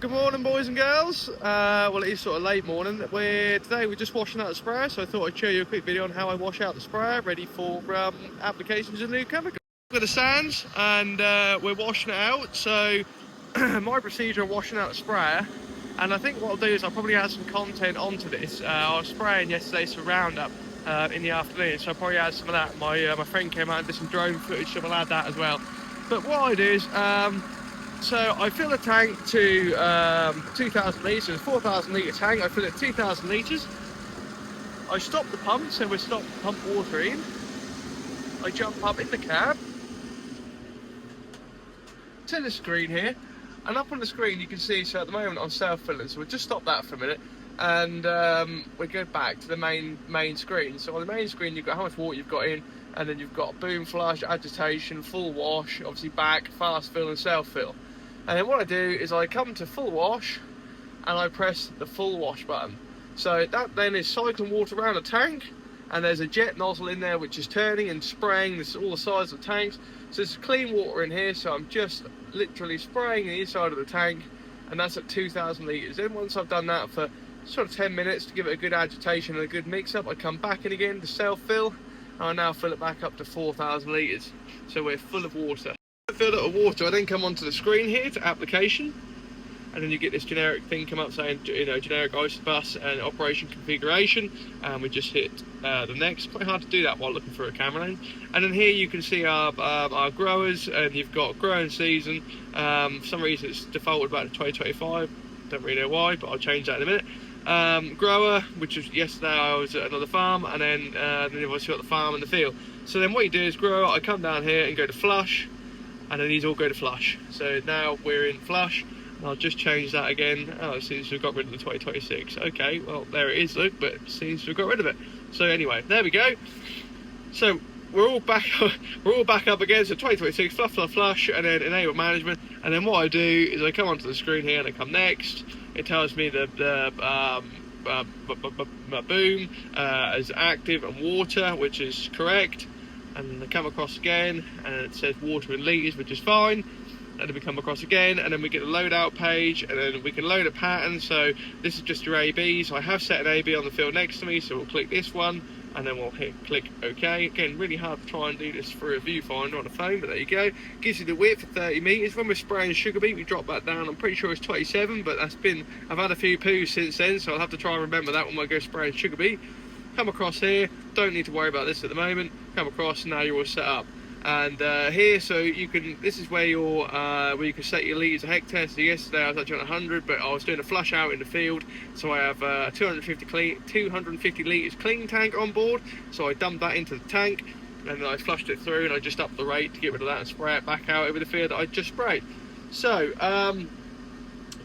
Good morning, boys and girls. Well, it is sort of late morning. Today we're just washing out the sprayer, so I thought I'd show you a quick video on how I wash out the sprayer, ready for applications of new chemical. With the SANDS, and we're washing it out. So my procedure on washing out the sprayer, and I think what I'll do is I'll probably add some content onto this. I was spraying yesterday some Roundup in the afternoon, so I'll probably add some of that. My friend came out and did some drone footage, so we'll add that as well. But what I do is, so I fill the tank to 2,000 litres, it's a 4,000 litre tank. I fill it 2,000 litres. I stop the pump, so we stop the pump water in. I jump up in the cab to the screen here, and up on the screen you can see, so at the moment I'm self-filling, so we'll just stop that for a minute, and we go back to the main screen. So on the main screen you've got how much water you've got in, and then you've got boom flush, agitation, full wash, obviously back, fast fill and self-fill. And then what I do is I come to full wash and I press the full wash button. So that then is cycling water around the tank, and there's a jet nozzle in there which is turning and spraying all the sides of the tanks. So there's clean water in here, so I'm just literally spraying the inside of the tank, and that's at 2,000 litres. Then once I've done that for sort of 10 minutes to give it a good agitation and a good mix up, I come back in again to self-fill, and I now fill it back up to 4,000 litres. So we're full of water. Fill it with water, I then come onto the screen here to application, and then you get this generic thing come up saying, you know, generic ISO bus and operation configuration, and we just hit the next. Quite hard to do that while looking through a camera lens. And then here you can see our growers, and you've got growing season. For some reason it's defaulted back to 2025, don't really know why, but I'll change that in a minute. Grower, which was yesterday I was at another farm, and then you've obviously got the farm and the field. So then what you do is grower, I come down here and go to flush, and then these all go to flush. So now we're in flush, and I'll just change that again. Oh, it seems we've got rid of the 2026. Okay, well there it is, look, but it seems we've got rid of it. So anyway, there we go. So we're all back up again. So 2026, flush, and then enable management. And then what I do is I come onto the screen here and I come next. It tells me the boom is active and water, which is correct. And I come across again, and it says water in litres, which is fine. And then we come across again, and then we get a loadout page, and then we can load a pattern. So this is just your ABs. I have set an AB on the field next to me, so we'll click this one, and then we'll click OK. Again, really hard to try and do this through a viewfinder on a phone, but there you go. Gives you the width of 30 metres. When we're spraying sugar beet, we drop that down. I'm pretty sure it's 27, but I've had a few poos since then, so I'll have to try and remember that when I go spraying sugar beet. Come across here, don't need to worry about this at the moment. Come across, now you're all set up. And here, so you can, this is where where you can set your litres a hectare. So yesterday I was actually on 100, but I was doing a flush out in the field, so I have 250 litres clean tank on board. So I dumped that into the tank, and then I flushed it through, and I just upped the rate to get rid of that and spray it back out over the field that I just sprayed. So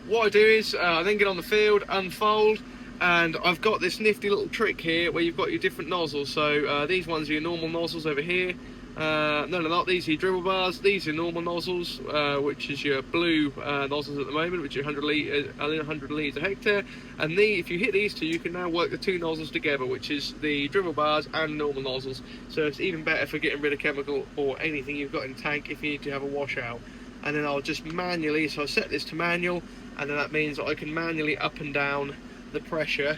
what I do is I then get on the field, unfold. And I've got this nifty little trick here where you've got your different nozzles. So these ones are your normal nozzles over here. No, they're not. These are your dribble bars. These are normal nozzles, which is your blue nozzles at the moment, which are 100 litres a hectare. And if you hit these two, you can now work the two nozzles together, which is the dribble bars and normal nozzles. So it's even better for getting rid of chemical or anything you've got in the tank if you need to have a washout. And then I'll just manually, so I set this to manual, and then that means that I can manually up and down the pressure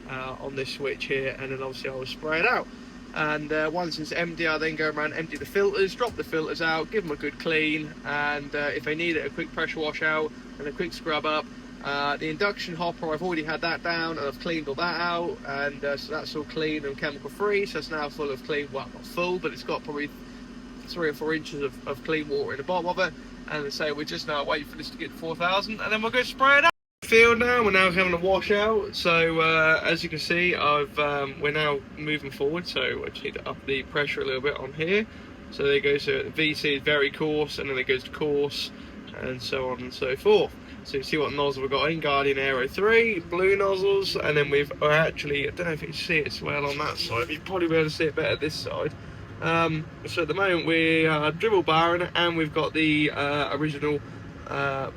on this switch here, and then obviously I will spray it out. And once it's empty, I then go around, empty the filters, drop the filters out, give them a good clean, and if they need it, a quick pressure wash out and a quick scrub up. The induction hopper, I've already had that down, and I've cleaned all that out, and so that's all clean and chemical free. So it's now full of clean, well, not full, but it's got probably 3 or 4 inches of clean water in the bottom of it. And so we're just now waiting for this to get to 4,000, and then we'll go spray it out. Field now, we're now having a washout. So as you can see, we're now moving forward, so I just need to up the pressure a little bit on here. So there you go. So the VC is very coarse, and then it goes to coarse, and so on and so forth. So you see what nozzle we've got in, Guardian Aero 3 blue nozzles, and then we've actually, I don't know if you can see it as well on that side, you'd probably be able to see it better this side. So at the moment we are dribble barring, and we've got the original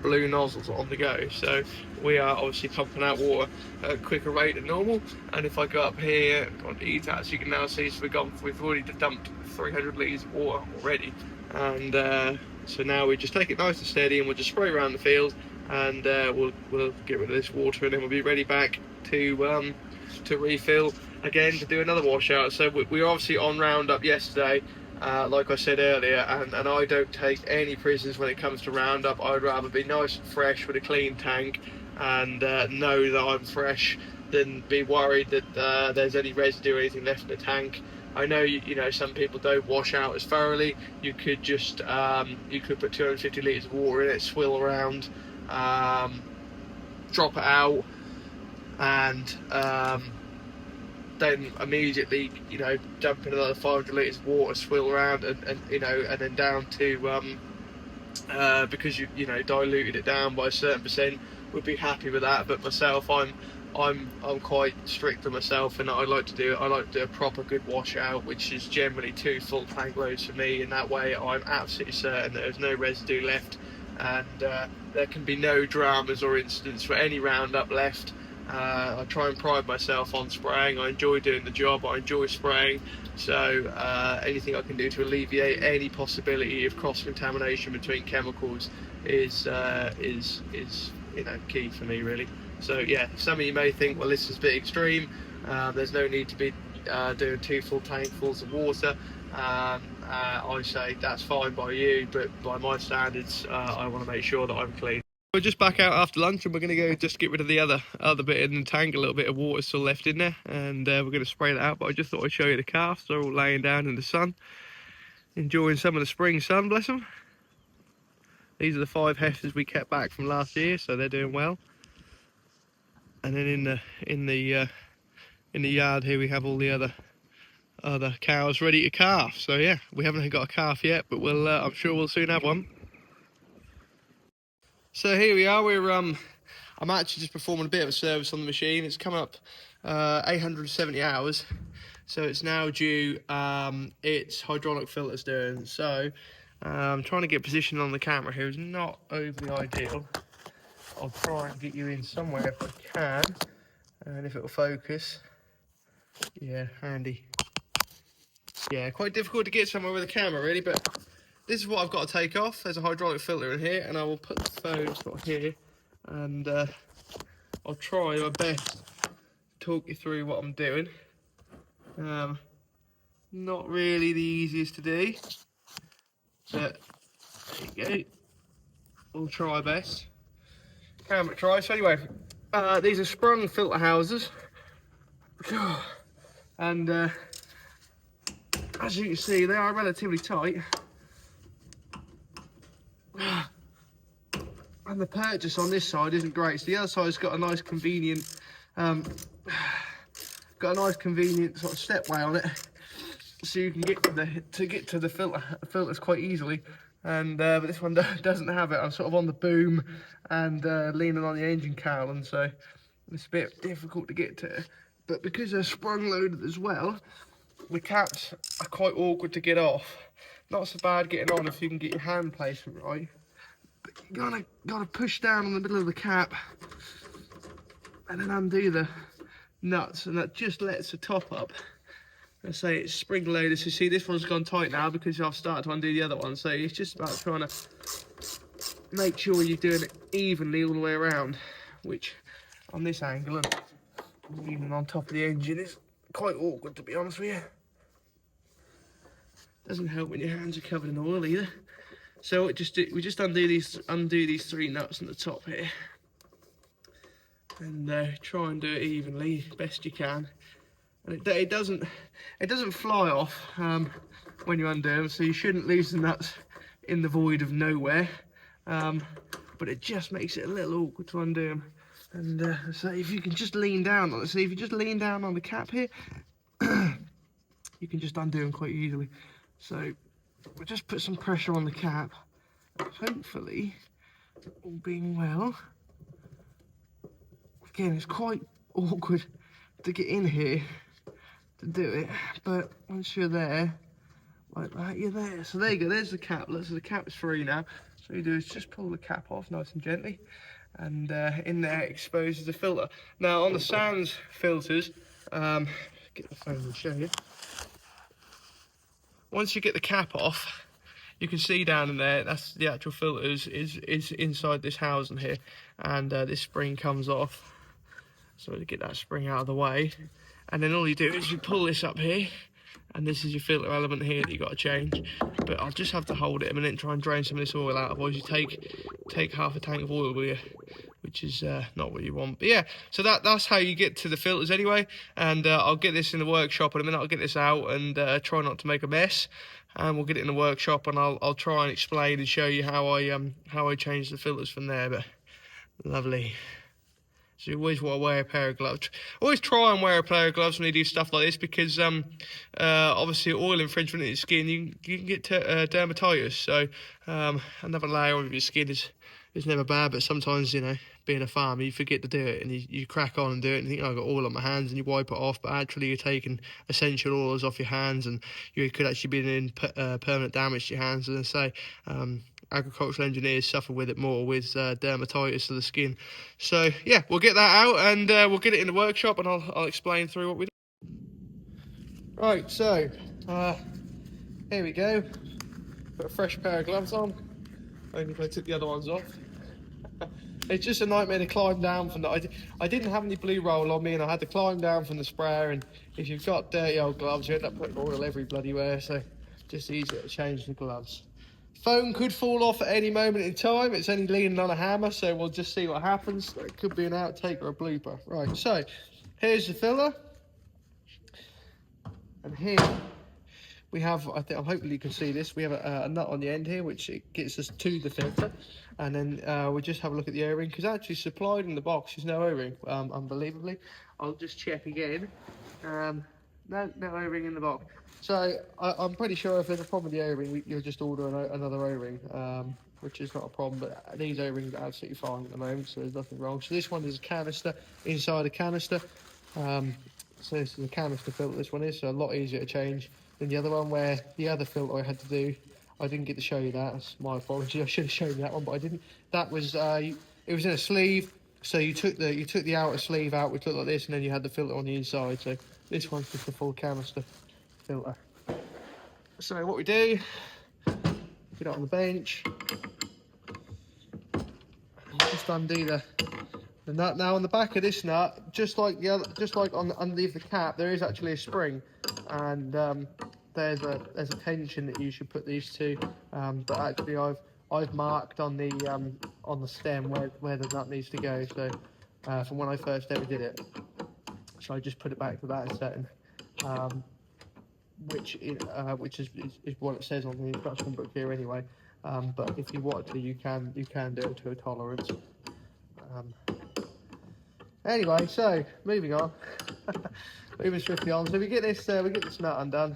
blue nozzles on the go. So we are obviously pumping out water at a quicker rate than normal. And if I go up here on the ETATs, you can now see, so we've already dumped 300 litres of water already. And so now we just take it nice and steady, and we'll just spray around the field, and we'll get rid of this water, and then we'll be ready back to refill again to do another washout. So we were obviously on Roundup yesterday, like I said earlier, and I don't take any prisoners when it comes to Roundup. I'd rather be nice and fresh with a clean tank and know that I'm fresh than be worried that there's any residue or anything left in the tank. I know you know some people don't wash out as thoroughly. You could just you could put 250 litres of water in it, swill around, drop it out, and then immediately, you know, dump in another 500 litres of water, swill around, and you know, and then down to because you know diluted it down by a certain percent, would be happy with that. But myself, I'm quite strict on myself, and I like to do a proper good washout, which is generally 2 full tank loads for me. In that way, I'm absolutely certain that there's no residue left, and there can be no dramas or incidents for any Roundup left. I try and pride myself on spraying. I enjoy doing the job. I enjoy spraying. So anything I can do to alleviate any possibility of cross-contamination between chemicals is you know, key for me, really. So yeah, some of you may think, well, this is a bit extreme. There's no need to be doing 2 full tankfuls of water. I say that's fine by you, but by my standards, I want to make sure that I'm clean. We're just back out after lunch, and we're going to go just get rid of the other bit in the tank. A little bit of water still left in there, and we're going to spray that out. But I just thought I'd show you the calves. They're all laying down in the sun, enjoying some of the spring sun, bless them. These are the 5 heifers we kept back from last year, so they're doing well. And then in the yard here we have all the other cows ready to calf. So yeah, we haven't got a calf yet, but we'll I'm sure we'll soon have one. So here we are. I'm actually just performing a bit of a service on the machine. It's come up 870 hours, so it's now due its hydraulic filters doing. So I'm trying to get position on the camera here. It's not overly ideal. I'll try and get you in somewhere if I can, and if it'll focus. Yeah, handy. Yeah, quite difficult to get somewhere with a camera, really, but this is what I've got to take off. There's a hydraulic filter in here, and I will put the phone sort of here, and I'll try my best to talk you through what I'm doing. Not really the easiest to do, but there you go. We'll try our best. Camera try. So anyway, these are sprung filter houses, and as you can see, they are relatively tight. And the purchase on this side isn't great. So the other side's got a nice convenient, sort of stepway on it, so you can get to the filters quite easily. And but this one doesn't have it. I'm sort of on the boom and leaning on the engine cowling, so it's a bit difficult to get to. But because they're sprung loaded as well, the caps are quite awkward to get off. Not so bad getting on if you can get your hand placement right. But you gotta push down on the middle of the cap and then undo the nuts, and that just lets the top up. I say it's spring loaded, so see this one's gone tight now because I've started to undo the other one. So it's just about trying to make sure you're doing it evenly all the way around, which on this angle and even on top of the engine is quite awkward, to be honest with you. Doesn't help when your hands are covered in oil either. So we just undo these 3 nuts on the top here, and try and do it evenly best you can. And it doesn't fly off when you undo them, so you shouldn't lose the nuts in the void of nowhere. But it just makes it a little awkward to undo them. And so if you can just lean down on it, see if you just lean down on the cap here, you can just undo them quite easily. So we'll just put some pressure on the cap. Hopefully, all being well. Again, it's quite awkward to get in here to do it, but once you're there, like that, you're there. So there you go, there's the cap. So the cap's free now. So what you do is just pull the cap off nice and gently, and in there exposes the filter. Now on the SANDS filters, get the phone and show you. Once you get the cap off, you can see down in there, that's the actual filters is inside this housing here, and this spring comes off. So to get that spring out of the way, and then all you do is you pull this up here, and this is your filter element here that you've got to change. But I'll just have to hold it a minute and try and drain some of this oil out, otherwise you take half a tank of oil with you, which is not what you want. But yeah, so that's how you get to the filters anyway, and I'll get this in the workshop in a minute. I'll get this out and try not to make a mess, and we'll get it in the workshop, and I'll try and explain and show you how I change the filters from there. But lovely. So you always want to wear a pair of gloves. Always try and wear a pair of gloves when you do stuff like this, because obviously oil infringement in your skin, you can get dermatitis. So another layer of your skin is never bad, but sometimes, you know, being a farmer, you forget to do it, and you crack on and do it, and you think, oh, I've got oil on my hands, and you wipe it off, but actually you're taking essential oils off your hands, and you could actually be in permanent damage to your hands. As I say, agricultural engineers suffer with it more, with dermatitis of the skin. So yeah, we'll get that out, and we'll get it in the workshop, and I'll explain through what we do. Right, so here we go. Put a fresh pair of gloves on, only if I took the other ones off. It's just a nightmare to climb down from the... I didn't have any blue roll on me, and I had to climb down from the sprayer, and if you've got dirty old gloves, you end up putting oil every bloody where, so just easier to change the gloves. Phone could fall off at any moment in time. It's only leaning on a hammer, so we'll just see what happens. It could be an outtake or a blooper. Right, so here's the filler, and here we have, hopefully you can see this, we have a nut on the end here, which it gets us to the filter. And then we'll just have a look at the O-ring, because actually supplied in the box is no O-ring, unbelievably. I'll just check again. No O-ring in the box. So I'm pretty sure if there's a problem with the O-ring, you'll just order another O-ring, which is not a problem. But these O-rings are absolutely fine at the moment, so there's nothing wrong. So this one is a canister inside a canister. So this is a canister filter, this one is, so a lot easier to change than the other one, where the other filter I had to do, I didn't get to show you that. That's my apology. I should have shown you that one, but I didn't. That was it was in a sleeve, so you took the outer sleeve out, which looked like this, and then you had the filter on the inside. So this one's just a full canister filter. So what we do, get it on the bench, just undo the nut. Now on the back of this nut, just like on underneath the cap, there is actually a spring, and there's a tension that you should put these to, but actually I've marked on the stem where the nut needs to go. So from when I first ever did it, so I just put it back to that setting, which is what it says on the instruction book here anyway. But if you wanted to, you can do it to a tolerance. Anyway, so moving on, moving swiftly on. So we get this nut undone,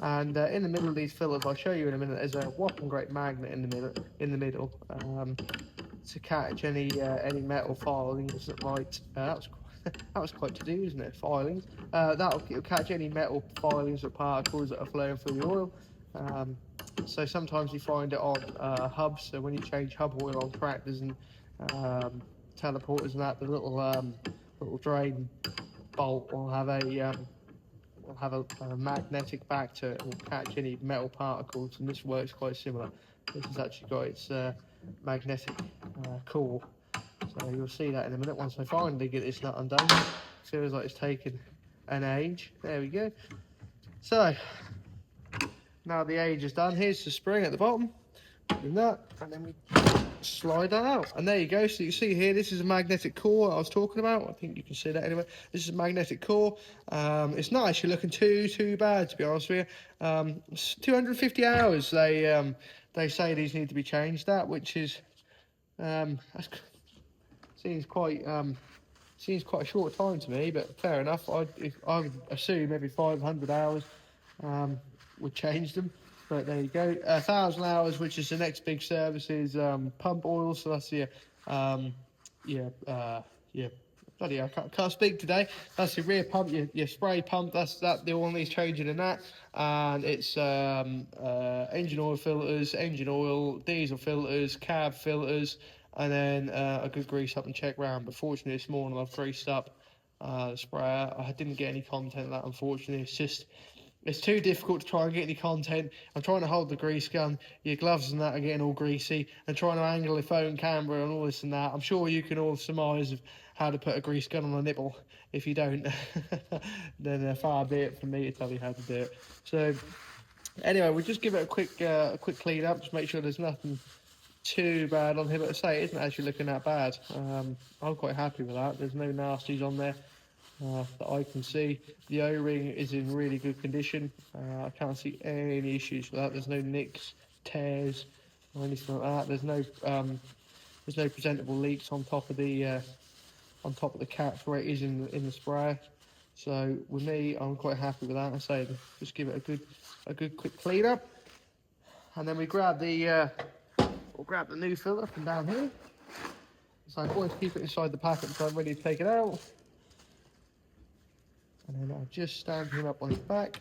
and in the middle of these fillers, I'll show you in a minute, there's a whopping great magnet in the middle to catch any metal filings that might. That was quite to do, isn't it? Filings. It'll catch any metal filings or particles that are flowing through the oil. So sometimes you find it on hubs. So when you change hub oil on tractors and teleporters and that, the little drain bolt will have a magnetic back to it and will catch any metal particles, and this works quite similar. This has actually got its magnetic core, so you'll see that in a minute once I finally get this nut undone. Feels like it's taken an age. There we go. So now the age is done, here's the spring at the bottom, the nut, and then we slide that out, and there you go. So you see here, this is a magnetic core I was talking about. I think you can see that anyway. This is a magnetic core. It's not actually looking too bad, to be honest with you. 250 hours they say these need to be changed at, which is seems quite a short time to me, but fair enough. I would assume every 500 hours would change them. But there you go. 1,000 hours, which is the next big service, is pump oil. So that's bloody hell, I can't speak today. That's your rear pump, your spray pump. The oil needs changing in that, and it's engine oil filters, engine oil, diesel filters, cab filters, and then a good grease up and check round. But fortunately, this morning I've greased up the sprayer. I didn't get any content of that, unfortunately. It's just It's too difficult to try and get any content. I'm trying to hold the grease gun, your gloves and that are getting all greasy, and trying to angle the phone camera and all this and that. I'm sure you can all surmise of how to put a grease gun on a nipple. If you don't, then far be it from me to tell you how to do it. So anyway, we'll just give it a quick clean up, just make sure there's nothing too bad on here. But I say, it isn't actually looking that bad. I'm quite happy with that. There's no nasties on there that I can see. The O-ring is in really good condition. I can't see any issues with that. There's no nicks, tears, or anything like that. There's no presentable leaks on top of the caps where it is in the sprayer. So with me, I'm quite happy with that. I say, just give it a good quick clean up, and then we grab the we'll grab the new filter from down here. So I'm going to keep it inside the packet until I'm ready to take it out. And then I'll just stand him up on his back.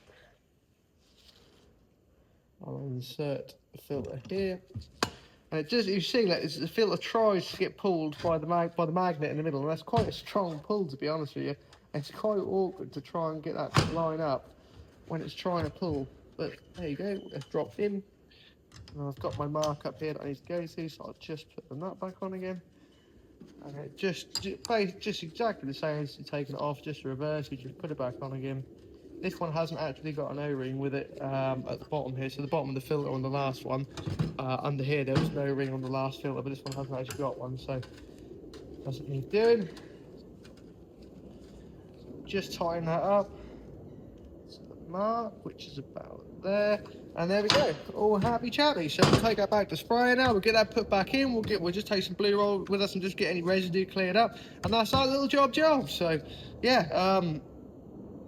I'll insert the filter here. And it just, you see that the filter tries to get pulled by the magnet in the middle, and that's quite a strong pull, to be honest with you. It's quite awkward to try and get that to line up when it's trying to pull. But there you go, it's dropped in. And I've got my mark up here that I need to go to, so I'll just put the nut back on again. And it just exactly the same as taking it off, just reverse, you just put it back on again. This one hasn't actually got an O-ring with it at the bottom here, so the bottom of the filter on the last one, under here there was no ring on the last filter, but this one hasn't actually got one, so doesn't need doing. Just tighten that up to the mark, which is about there. And there we go, all happy chappy. So we'll take that back to sprayer now. We'll get that put back in. We'll just take some blue roll with us and just get any residue cleared up. And that's our little job. So yeah,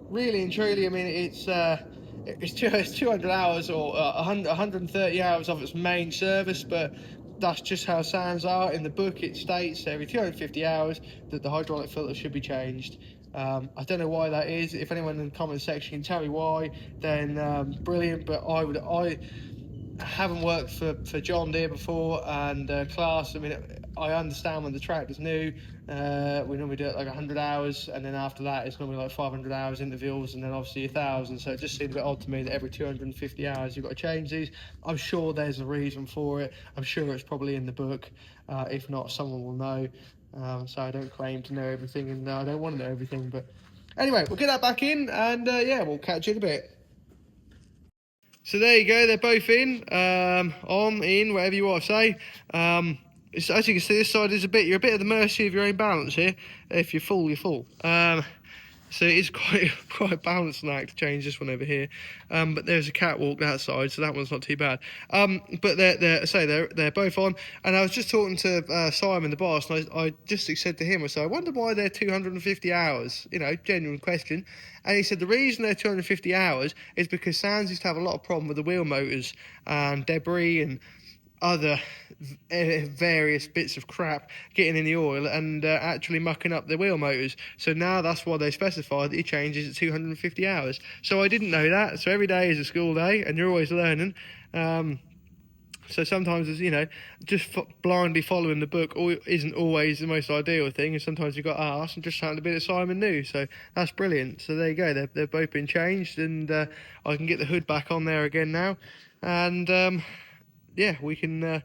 really and truly, I mean, it's 200 hours or 130 hours of its main service, but that's just how SANDS are. In the book, it states every 250 hours that the hydraulic filter should be changed. I don't know why that is. If anyone in the comment section can tell me why, then brilliant. But I haven't worked for John Deere before, and class, I mean, I understand when the tractor's new, we normally do it like 100 hours, and then after that it's normally like 500 hours intervals, and then obviously 1,000. So it just seems a bit odd to me that every 250 hours you've got to change these. I'm sure there's a reason for it. I'm sure it's probably in the book. If not, someone will know. So I don't claim to know everything, and I don't want to know everything. But anyway, we'll get that back in, and yeah, we'll catch you in a bit. So there you go, they're both in, in, whatever you want to say. As you can see, this side is you're a bit at the mercy of your own balance here. If you're full, you're full. So it is quite a balancing act to change this one over here. But there's a catwalk that side, so that one's not too bad. But they're both on. And I was just talking to Simon, the boss, and I just said to him, I wonder why they're 250 hours. You know, genuine question. And he said the reason they're 250 hours is because SANDS used to have a lot of problem with the wheel motors and debris and other various bits of crap getting in the oil and actually mucking up the wheel motors. So now that's why they specify that he changes at 250 hours. So I didn't know that. So every day is a school day, and you're always learning. So sometimes, you know, just blindly following the book isn't always the most ideal thing, and sometimes you've got to ask and just something a bit that Simon knew. So that's brilliant. So there you go, they've both been changed, and I can get the hood back on there again now, and yeah, we can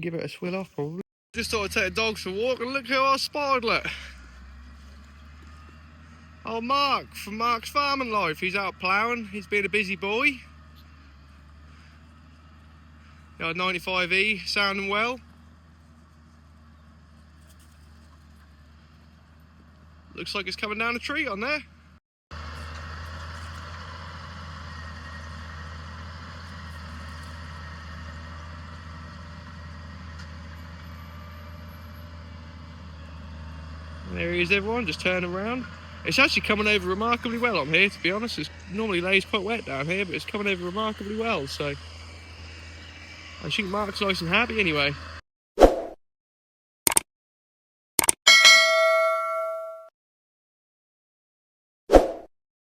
give it a swill off probably. Just thought I'd take the dogs for a walk, and look who I spotted, look. Oh, Mark, from Mark's Farming Life. He's out ploughing, he's been a busy boy. The 95E, sounding well. Looks like it's coming down a tree on there. There he is, everyone, just turn around. It's actually coming over remarkably well on here, to be honest. It normally lays quite wet down here, but it's coming over remarkably well, so I think Mark's nice and happy anyway.